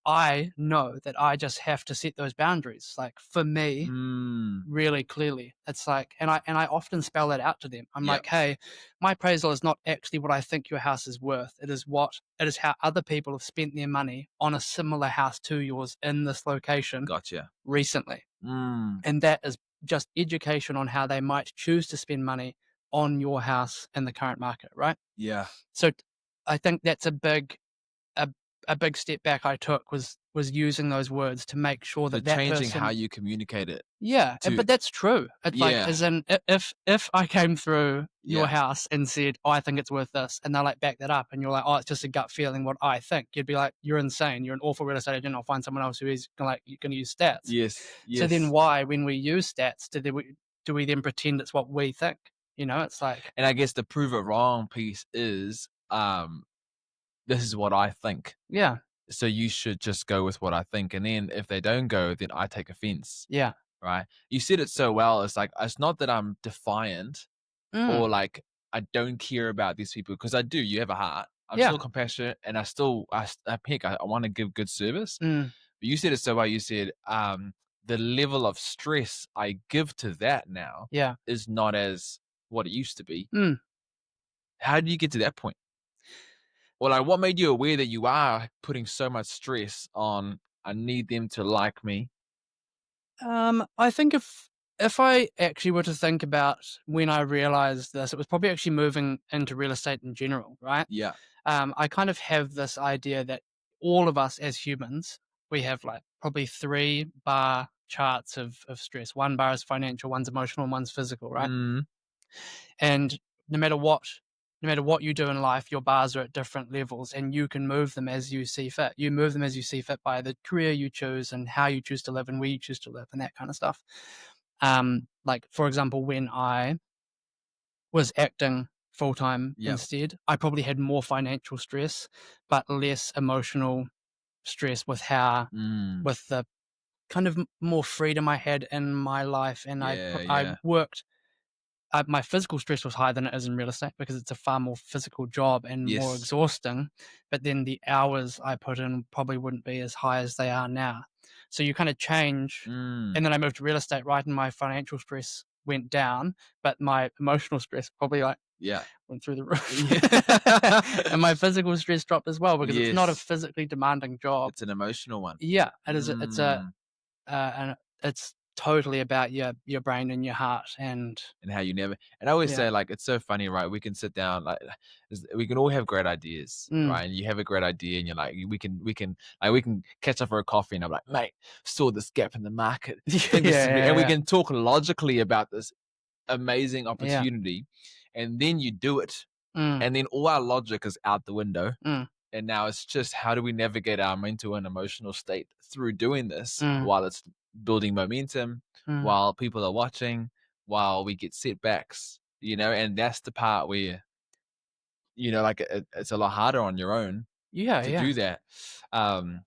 I know that I just have to set those boundaries. Like for me, Mm. really clearly. It's like, and I often spell that out to them. I'm Yeah. like, hey, my appraisal is not actually what I think your house is worth. It is how other people have spent their money on a similar house to yours in this location Gotcha. recently. Mm. And that is just education on how they might choose to spend money on your house in the current market, right? Yeah. So I think that's a a big step back I took was using those words to make sure So that that changing how person. you communicate it Yeah, to but that's true. It's like, yeah. as in, if I came through your Yeah. house and said, "Oh, I think it's worth this," and they're like, "Back that up," and you're like, "Oh, it's just a gut feeling what I think," you'd be like, "You're insane. You're an awful real estate agent. I'll find someone else who is gonna, like, gonna use stats." Yes. So then, Yes. why, when we use stats, do we then pretend it's what we think? It's like, And I guess the prove it wrong piece is this is what I think. yeah, So you should just go with what I think. And then if they don't go, then I take offense. yeah, Right. You said it so well. It's like it's not that I'm defiant mm, or like I don't care about these people because I do. You have a heart. I'm yeah, still compassionate, and I want to give good service. mm, But you said it so well. You said the level of stress I give to that now yeah. is not as what it used to be. Mm. How did you get to that point? Or like, what made you aware that you are putting so much stress on? I need them to like me. I think if I actually were to think about when I realized this, it was probably actually moving into real estate in general, right? Yeah. I kind of have this idea that all of us as humans, we have like probably three bar charts of stress. One bar is financial, one's emotional, and one's physical, right? Mm, And no matter what you do in life, your bars are at different levels, and you can move them as you see fit. You move them as you see fit by the career you choose and how you choose to live and where you choose to live and that kind of stuff. Like for example, when I was acting full time yep. instead, I probably had more financial stress, but less emotional stress Mm, with the kind of more freedom I had in my life, and yeah. I Yeah. worked. My physical stress was higher than it is in real estate because it's a far more physical job and more Yes. exhausting. But then the hours I put in probably wouldn't be as high as they are now. So you kind of change. Mm, And then I moved to real estate, right? And my financial stress went down, but my emotional stress probably like yeah. went through the roof. Yeah. And my physical stress dropped as well because it's not a Yes. physically demanding job. It's an emotional one. Yeah, it is. It's a Mm, and it's totally about your brain and your heart, and and how you never. And I always yeah. say, like, it's so funny, right? We can sit down, like, we can all have great ideas, Mm. right? And you have a great idea, and you're like, we can catch up for a coffee, and I'm like, mate, saw this gap in the market, Yeah, think this is, and we yeah, can talk logically about this amazing yeah. opportunity, and then you do it, Mm, and then all our logic is out the window. mm, And now it's just, how do we navigate our mental and emotional state through doing this mm, while it's building momentum, mm. while people are watching, while we get setbacks, and that's the part where, like, it's a lot harder on your own Yeah, to yeah, do that. Um,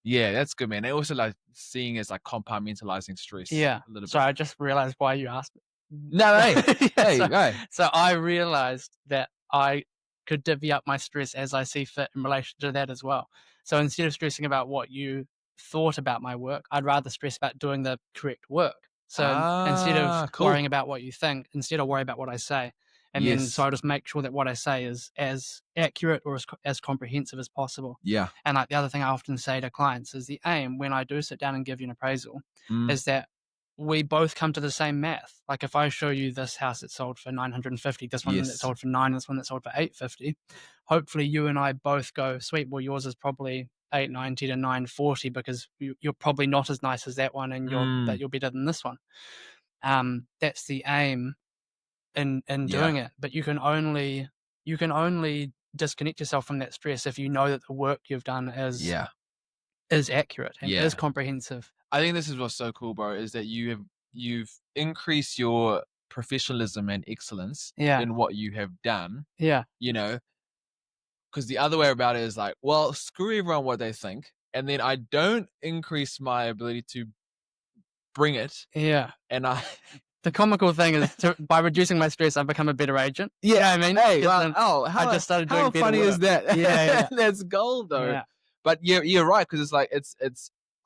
yeah, that's good, man. I also like seeing as like compartmentalizing stress yeah. a little So bit. I just realized why you asked. No, hey, Yeah, hey, hey. so I realized that I could divvy up my stress as I see fit in relation to that as well. So instead of stressing about what you thought about my work, I'd rather stress about doing the correct work. So instead of Cool. worrying about what you think, instead I'll worry about what I say. And then so Yes. I'll just make sure that what I say is as accurate or as comprehensive as possible. Yeah. And like the other thing I often say to clients is the aim when I do sit down and give you an appraisal Mm, is that we both come to the same math. Like if I show you this house that sold for 950, this one that yes. sold for 9, this one that sold for 850, hopefully you and I both go, sweet, well yours is probably 890 to 940 because you're probably not as nice as that one and Mm, you're better than this one. That's the aim in yeah. doing it. But you can only disconnect yourself from that stress if you know that the work you've done Yeah. is accurate and is Yeah. comprehensive. I think this is what's so cool, bro, is that you've increased your professionalism and excellence Yeah. in what you have done, Yeah. you know, because the other way about it is like, well, screw everyone what they think, and then I don't increase my ability to bring it, Yeah. and I The comical thing is by reducing my stress, I've become a better agent. You know yeah, what I mean? hey, 'Cause well, then oh, I how just started how doing better funny is work. that? Yeah, yeah, That's gold, though. yeah, But you're right, because it's like it's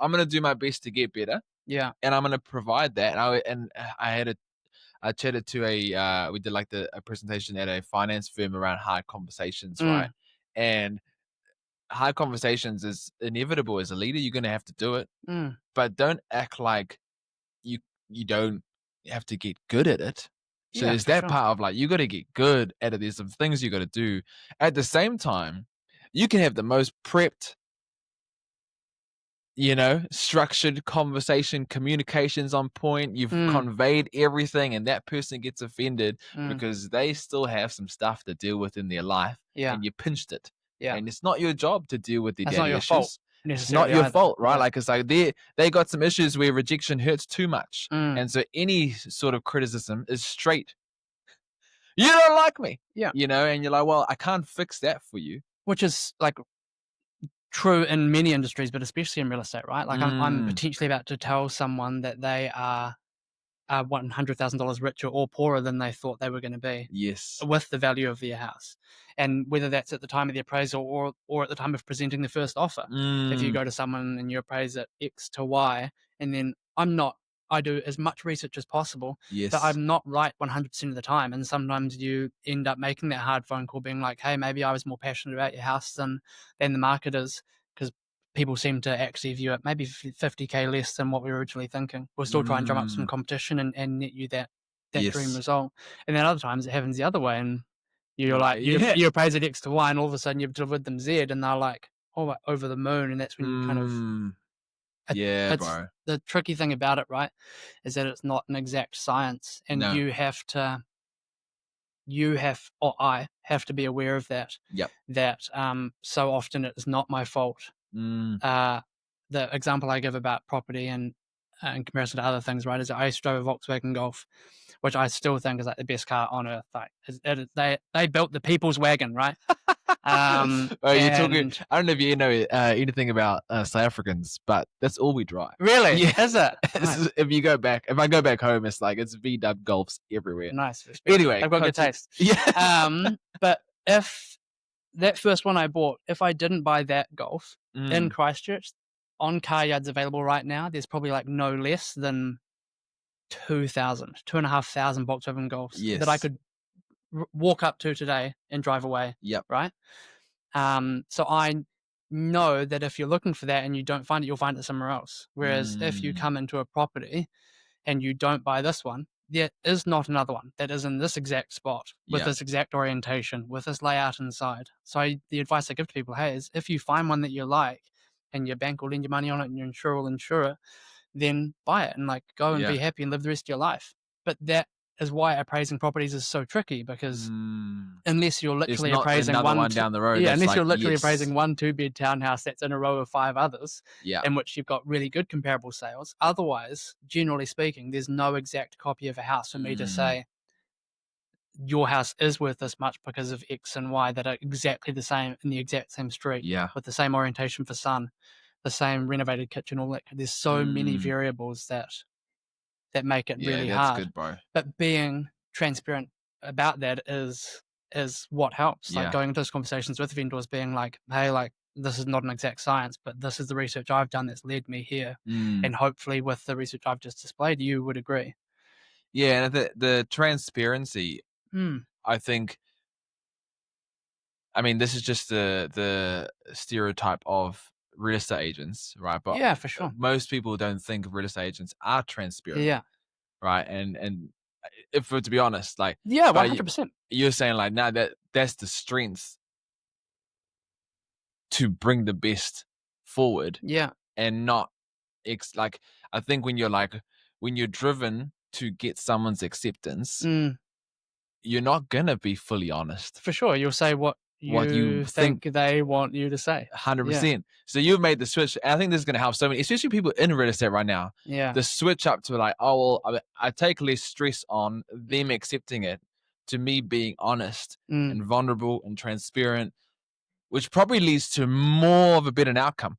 I'm gonna do my best to get better, yeah. and I'm gonna provide that. I chatted to we did like a presentation at a finance firm around hard conversations, right? Mm, And hard conversations is inevitable as a leader. You're gonna have to do it, mm. but don't act like you you don't have to get good at it. So Yeah, there's for that sure. part of like, you got to get good at it. There's some things you got to do. At the same time, you can have the most prepped, structured conversation, communications on point. You've Mm, conveyed everything, and that person gets offended mm. because they still have some stuff to deal with in their life, Yeah, and you pinched it. yeah. And it's not your job to deal with their That's not daddy your fault issues. It's not necessarily your either. fault, right? Yeah. Like, it's like they got some issues where rejection hurts too much. Mm, And so any sort of criticism is straight. You don't like me, yeah. and you're like, well, I can't fix that for you. Which is like true in many industries, but especially in real estate, right? Like I'm Mm, potentially about to tell someone that they are $100,000 richer or poorer than they thought they were going to be yes. with the value of their house. And whether that's at the time of the appraisal or at the time of presenting the first offer. If you Mm, go to someone and you appraise at X to Y, and then I do as much research as possible, but yes. I'm not right 100% of the time. And sometimes you end up making that hard phone call being like, hey, maybe I was more passionate about your house than the market is, because people seem to actually view it maybe 50K less than what we were originally thinking. We'll still try and drum up some Mm, competition and net you that dream yes. result. And then other times it happens the other way, and you're You're like like, yeah. you appraise at X to Y, and all of a sudden you've delivered them Z, and they're like, oh, like, over the moon, and that's when you kind of Mm, it, yeah, it's bro. the tricky thing about it, right? Is that it's not an exact science, and No. I have to be aware of that. Yep. So often it is not my fault. Mm, uh, the example I give about property and in comparison to other things, right, is I used to drive a Volkswagen Golf, which I still think is like the best car on earth. Like they built the people's wagon, right? oh, you're talking. And I don't know if you know anything about South Africans, but that's all we drive. really, Yeah. is it nice? If I go back home, it's like it's VW Golfs everywhere. Nice, respect. Anyway, They've got good taste. Yeah. But if that first one I bought, if I didn't buy that Golf in Mm, Christchurch, on car yards available right now, there's probably like no less than 2,500 Volkswagen Golfs that I yes. could walk up to today and drive away, Yep. right? So I know that if you're looking for that and you don't find it, you'll find it somewhere else. Whereas if you Mm, come into a property and you don't buy this one, there is not another one that is in this exact spot with yeah. this exact orientation, with this layout inside. So the advice I give to people, hey, is if you find one that you like and your bank will lend you money on it and your insurer will insure it, then buy it and like go and Yeah. be happy and live the rest of your life. But that is why appraising properties is so tricky, because Mm. unless you're There's literally not appraising another one down the road yeah, that's unless like, you're literally yes. appraising one 2-bed townhouse that's in a row of 5 others, Yeah. in which you've got really good comparable sales. Otherwise, generally speaking, there's no exact copy of a house for me to Mm, say your house is worth this much because of X and Y that are exactly the same in the exact same street yeah. with the same orientation for sun, the same renovated kitchen, all that. There's so many Mm, variables that make it yeah, really that's hard. good, bro. But being transparent about that is what helps. Like Yeah. going into those conversations with vendors, being like, "Hey, like this is not an exact science, but this is the research I've done that's led me here, Mm. and hopefully, with the research I've just displayed, you would agree." Yeah, and the transparency, Mm. I think, I mean, this is just the stereotype of real estate agents, right? But Yeah, for sure. most people don't think real estate agents are transparent, Yeah, right? And if to be honest, like, yeah, one but hundred percent. you're saying like, now that's the strength to bring the best forward Yeah. and not like, I think when you're like, when you're driven to get someone's acceptance, Mm. you're not gonna be fully honest. For sure. You'll say what What you you think think they want you to say. Yeah. 100%. So you've made the switch. And I think this is going to help so many, especially people in real estate right now. Yeah. The switch up to like, oh, well, I take less stress on them accepting it to me being honest Mm. and vulnerable and transparent, which probably leads to more of a better outcome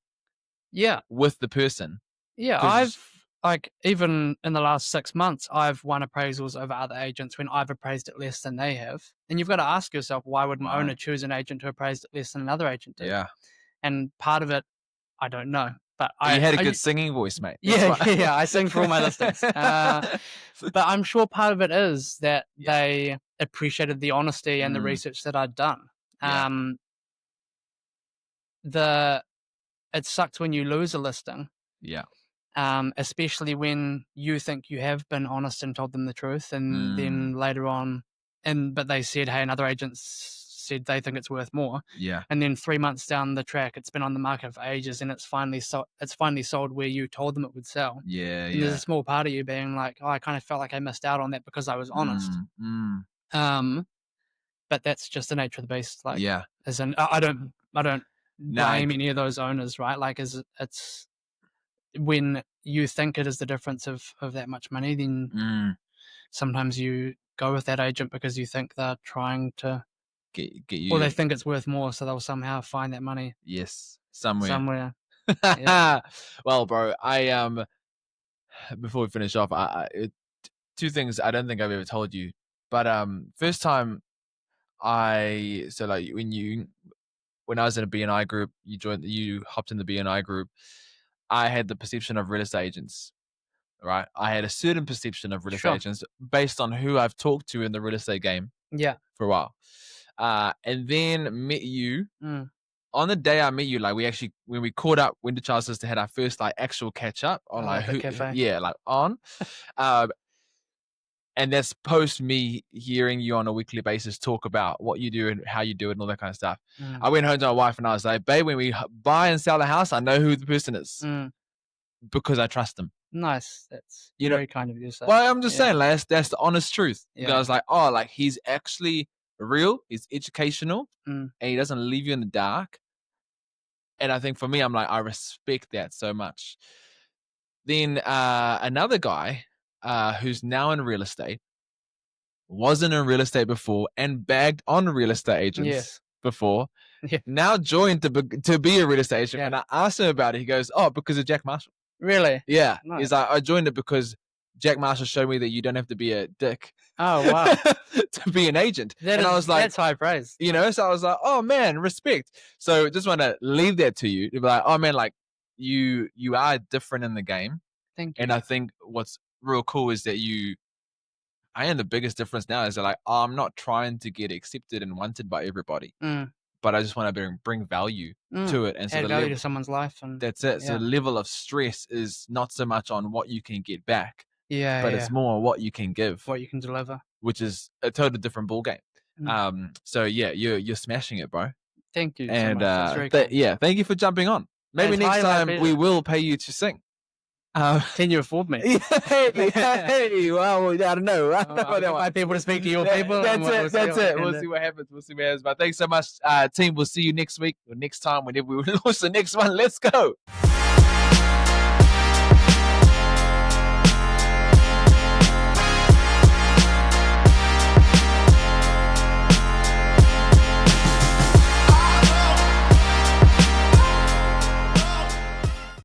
Yeah. with the person. Yeah, Because, like, even in the last 6 months, I've won appraisals over other agents when I've appraised it less than they have. And you've got to ask yourself, why would an owner right. choose an agent who appraised it less than another agent did? Yeah. And part of it, I don't know, but You had a good I singing voice, mate. That's yeah, why. yeah, I sing for all my listings. But I'm sure part of it is that Yeah. they appreciated the honesty and the Mm, research that I'd done. yeah. Um, the It sucks when you lose a listing, Yeah. especially when you think you have been honest and told them the truth, and Mm, then later on, but they said, hey, another agent said they think it's worth more, yeah. and then 3 months down the track, it's been on the market for ages, and it's finally sold where you told them it would sell. Yeah. And there's Yeah. a small part of you being like, oh, I kind of felt like I missed out on that because I was honest. Mm, mm, Um, but that's just the nature of the beast. Like, yeah. as in, I don't Nah. blame any of those owners, right? Like, it's when you think it is the difference of that much money, then Mm, sometimes you go with that agent because you think they're trying to, get or they you. think it's worth more, so they'll somehow find that money Yes. Somewhere. somewhere. Yeah, Well, bro, I before we finish off, two things I don't think I've ever told you, but first time so like when I was in a BNI group, you hopped in the BNI group. I had the perception of real estate agents, right? I had a certain perception of real estate sure. agents based on who I've talked to in the real estate game Yeah. for a while, and then met you. Mm. On the day I met you, like, when we caught up, went to Charles Sister, had our first like actual catch up on I like love that cafe. yeah, like on, uh, and that's post me hearing you on a weekly basis talk about what you do and how you do it and all that kind of stuff. Mm. I went home to my wife and I was like, babe, when we buy and sell a house, I know who the person is Mm. because I trust them. Nice. That's You know, very kind of you to say. well, I'm just Yeah. saying, like, that's the honest truth. Because I Yeah. was like, oh, like, he's actually real, he's educational, Mm. and he doesn't leave you in the dark. And I think for me, I'm like, I respect that so much. Then another guy who's now in real estate, wasn't in real estate before and bagged on real estate agents Yes. before, Yeah. now joined to be a real estate agent. Yeah. And I asked him about it. He goes, oh, because of Jack Marshall. Really? Yeah. Nice. He's like, I joined it because Jack Marshall showed me that you don't have to be a dick Oh wow. to be an agent. That And I is was like, that's high praise. you know, so I was like, oh man, respect. So just want to leave that to you. To be like, oh man, like, you are different in the game. Thank And you. I think what's real cool is that I am the biggest difference now is that, like, I'm not trying to get accepted and wanted by everybody. Mm. but I just want to bring value to it. And so Add the value level, to someone's life, and that's it. So yeah, the level of stress is not so much on what you can get back, yeah, but yeah, it's more what you can give, what you can deliver. which is a totally different ball game. So yeah, you're smashing it, bro. Thank you so And much. That's very kind. yeah, thank you for jumping on. Maybe It's next highly my time we pleasure. will pay you to sing. Can you afford me? Hey, well, I don't know. I don't know I'll about that get one. my people to speak to your people. That's and we'll it. see That's what we it. can We'll do. see what happens. We'll see what happens. But thanks so much, team. We'll see you next week or next time whenever we launch the next one. Let's go.